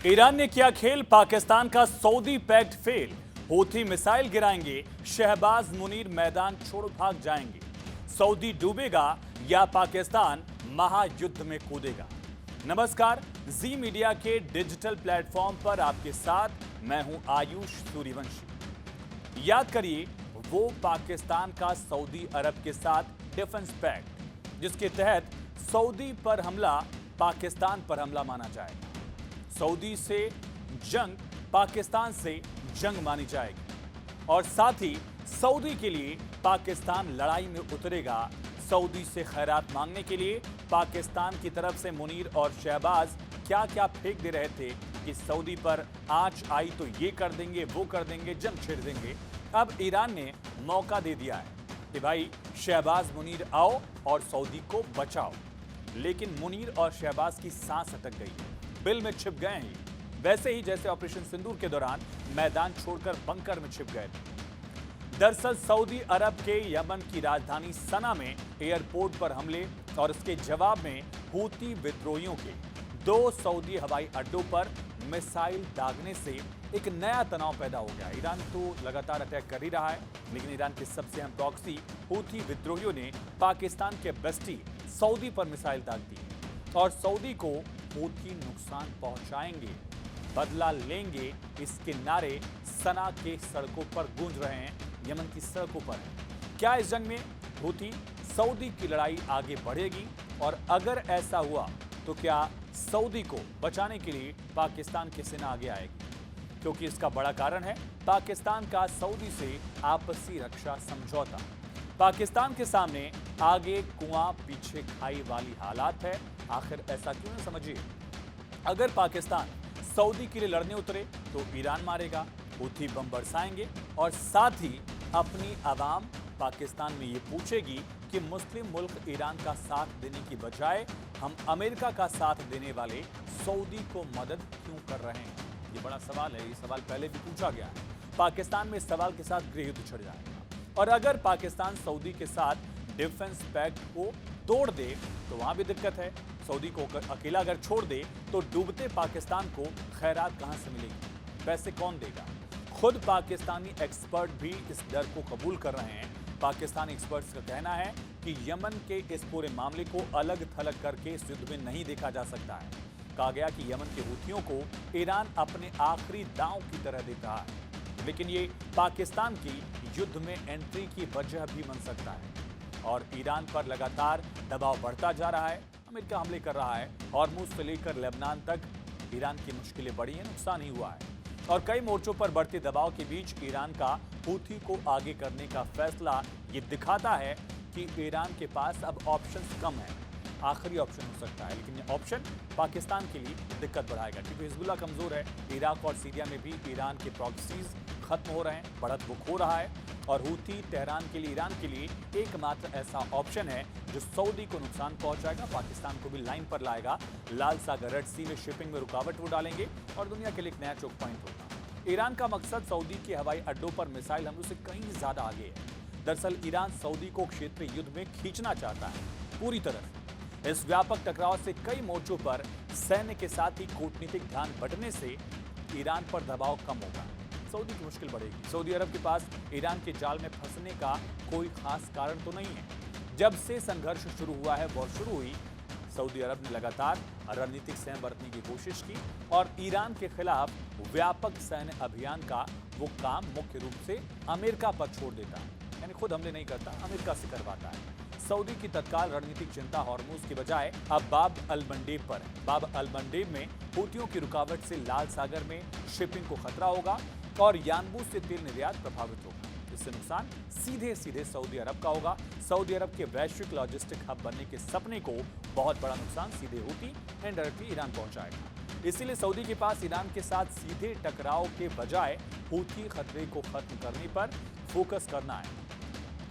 Iran ने किया खेल, पाकिस्तान का Saudi pact fail. Houthi missile गिराएंगे, शहबाज मुनीर मैदान छोड़ भाग जाएंगे। सऊदी डूबेगा या पाकिस्तान महायुद्ध में कूदेगा। नमस्कार, जी मीडिया के डिजिटल प्लेटफॉर्म पर आपके साथ मैं हूं आयुष सूर्यवंशी। याद करिए वो पाकिस्तान का सऊदी अरब के साथ डिफेंस पैक्ट, जिसके तहत सऊदी पर हमला पाकिस्तान पर हमला माना जाएगा। सऊदी से जंग पाकिस्तान से जंग मानी जाएगी और साथ ही सऊदी के लिए पाकिस्तान लड़ाई में उतरेगा। सऊदी से खैरात मांगने के लिए पाकिस्तान की तरफ से मुनीर और शहबाज क्या क्या फेंक दे रहे थे कि सऊदी पर आंच आई तो ये कर देंगे, वो कर देंगे, जंग छेड़ देंगे। अब ईरान ने मौका दे दिया है कि भाई शहबाज मुनीर आओ और सऊदी को बचाओ। लेकिन मुनीर और शहबाज की सांस अटक गई है, बिल में छिप गए हैं, वैसे ही जैसे ऑपरेशन सिंदूर के दौरान मैदान छोड़कर बंकर में छिप गए थे। दरअसल सऊदी अरब के यमन की राजधानी सना में एयरपोर्ट पर हमले और इसके जवाब में हूती विद्रोहियों के 2 सऊदी हवाई अड्डों पर मिसाइल दागने से एक नया तनाव पैदा हो गया। ईरान तो लगातार अटैक कर ही रहा है, लेकिन ईरान के सबसे अहम प्रॉक्सी हूती विद्रोहियों ने पाकिस्तान के बेस्टी सऊदी पर मिसाइल दाग दी और सऊदी को हूती नुकसान पहुंचाएंगे, बदला लेंगे, इसके नारे सना के सड़कों पर गूंज रहे हैं, यमन की सड़कों पर। क्या इस जंग में हूती सऊदी की लड़ाई आगे बढ़ेगी और अगर ऐसा हुआ तो क्या सऊदी को बचाने के लिए पाकिस्तान की सेना आगे आएगी? क्योंकि इसका बड़ा कारण है पाकिस्तान का सऊदी से आपसी रक्षा समझौता। पाकिस्तान के सामने आगे कुआं पीछे खाई वाली हालात है। आखिर ऐसा क्यों है, समझिए। अगर पाकिस्तान सऊदी के लिए लड़ने उतरे तो ईरान मारेगा, हूथी बम बरसाएंगे और साथ ही अपनी आवाम पाकिस्तान में ये पूछेगी कि मुस्लिम मुल्क ईरान का साथ देने की बजाय हम अमेरिका का साथ देने वाले सऊदी को मदद क्यों कर रहे हैं। ये बड़ा सवाल है, ये सवाल पहले भी पूछा गया है। पाकिस्तान में इस सवाल के साथ गृह युद्ध छिड़ जाएगा और अगर पाकिस्तान सऊदी के साथ डिफेंस पैक्ट को तोड़ दे तो वहां भी दिक्कत है। सऊदी को अकेला अगर छोड़ दे तो डूबते पाकिस्तान को खैरात कहां से मिलेगी, पैसे कौन देगा? खुद पाकिस्तानी एक्सपर्ट भी इस डर को कबूल कर रहे हैं। पाकिस्तानी एक्सपर्ट्स का कहना है कि यमन के इस पूरे मामले को अलग थलग करके इस युद्ध में नहीं देखा जा सकता है। कहा गया कि यमन के हूथियों को ईरान अपने आखिरी दांव की तरह देख रहा है, लेकिन ये पाकिस्तान की युद्ध में एंट्री की वजह भी बन सकता है और ईरान पर लगातार दबाव बढ़ता जा रहा है। अमेरिका हमले कर रहा है, हॉर्मुज से लेकर लेबनान तक ईरान की मुश्किलें बढ़ी हैं, नुकसान ही हुआ है और कई मोर्चों पर बढ़ते दबाव के बीच ईरान का हूथी को आगे करने का फैसला ये दिखाता है कि ईरान के पास अब ऑप्शंस कम है। आखिरी ऑप्शन हो सकता है, लेकिन ये ऑप्शन पाकिस्तान के लिए दिक्कत बढ़ाएगा क्योंकि हिजबुल्लाह कमजोर है। इराक और सीरिया में भी ईरान के प्रॉक्सीज खत्म हो रहे हैं, बढ़त वो खो रहा है और हूथी तेहरान के लिए, ईरान के लिए एकमात्र ऐसा ऑप्शन है जो सऊदी को नुकसान पहुंचाएगा, पाकिस्तान को भी लाइन पर लाएगा। लाल सागर, रेड सी में शिपिंग में रुकावट वो डालेंगे और दुनिया के लिए एक नया चौक पॉइंट होगा। ईरान का मकसद सऊदी के हवाई अड्डों पर मिसाइल हमलों से कहीं ज्यादा आगे है। दरअसल ईरान सऊदी को क्षेत्रीय युद्ध में खींचना चाहता है पूरी तरह। इस व्यापक टकराव से कई मोर्चों पर सैन्य के साथ ही कूटनीतिक ध्यान बंटने से ईरान पर दबाव कम होगा, सऊदी की मुश्किल बढ़ेगी। सऊदी अरब के पास ईरान के जाल में फंसने का कोई खास कारण तो नहीं है। जब से संघर्ष शुरू हुआ है, वॉर शुरू हुई, सऊदी अरब ने लगातार रणनीतिक संयम बरतने की कोशिश की और ईरान के खिलाफ व्यापक सैन्य अभियान का वो काम मुख्य रूप से अमेरिका पर छोड़ देता है, यानी खुद हमले नहीं करता, अमेरिका से करवाता है। सऊदी की तत्काल रणनीतिक चिंता हॉर्मुज की बजाय अब बाब अल मंडेब पर है। बाब अल मंडेब में हूथियों की रुकावट से लाल सागर में शिपिंग को खतरा होगा और यानबूस से तेल निर्यात प्रभावित होगा। इससे नुकसान सीधे सीधे सऊदी अरब का होगा। सऊदी अरब के वैश्विक लॉजिस्टिक हब बनने के सपने को बहुत बड़ा नुकसान सीधे हूथी इनडायरेक्टली ईरान पहुंचाएगा। इसीलिए सऊदी के पास ईरान के साथ सीधे टकराव के बजाय हूथी खतरे को खत्म करने पर फोकस करना है।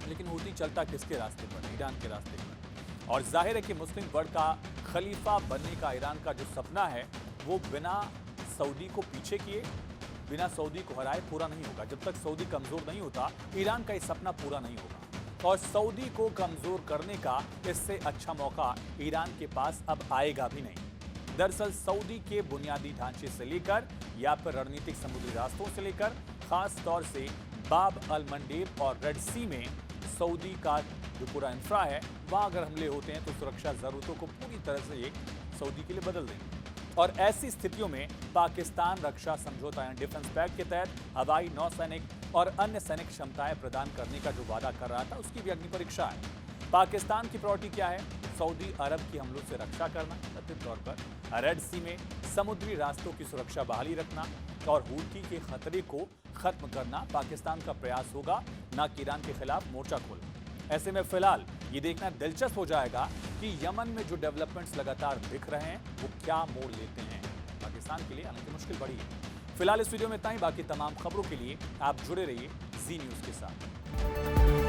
लेकिन हूथी चलता किसके रास्ते पर? ईरान के रास्ते पर। और जाहिर है कि मुस्लिम वर्ल्ड का खलीफा बनने का ईरान का जो सपना है वो बिना सऊदी को पीछे किए, बिना सऊदी को हराए पूरा नहीं होगा। जब तक सऊदी कमजोर नहीं होता, ईरान का ये सपना पूरा नहीं होगा और सऊदी को कमजोर करने का इससे अच्छा मौका ईरान के पास अब आएगा भी नहीं। दरअसल सऊदी के बुनियादी ढांचे से लेकर या फिर रणनीतिक समुद्री रास्तों से लेकर खास तौर से बाब अल मंडेब और रेड सी में सऊदी का जो पूरा इंफ्रा है वहां अगर हमले होते हैं तो सुरक्षा जरूरतों को पूरी तरह से ये सऊदी के लिए बदल देंगे। और ऐसी स्थितियों में पाकिस्तान रक्षा समझौता यानी डिफेंस पैक्ट के तहत हवाई, नौसैनिक और अन्य सैनिक क्षमताएं प्रदान करने का जो वादा कर रहा था उसकी भी अग्नि परीक्षा है। पाकिस्तान की प्रायोरिटी क्या है? सऊदी अरब की हमलों से रक्षा करना, कथित तौर पर रेड सी में समुद्री रास्तों की सुरक्षा बहाली रखना और हूथी के खतरे को खत्म करना पाकिस्तान का प्रयास होगा, न कि ईरान के खिलाफ मोर्चा खोलना। ऐसे में फिलहाल ये देखना दिलचस्प हो जाएगा कि यमन में जो डेवलपमेंट्स लगातार दिख रहे हैं वो क्या मोड़ लेते हैं। पाकिस्तान के लिए हालांकि मुश्किल बड़ी है। फिलहाल इस वीडियो में इतना ही। बाकी तमाम खबरों के लिए आप जुड़े रहिए जी न्यूज़ के साथ।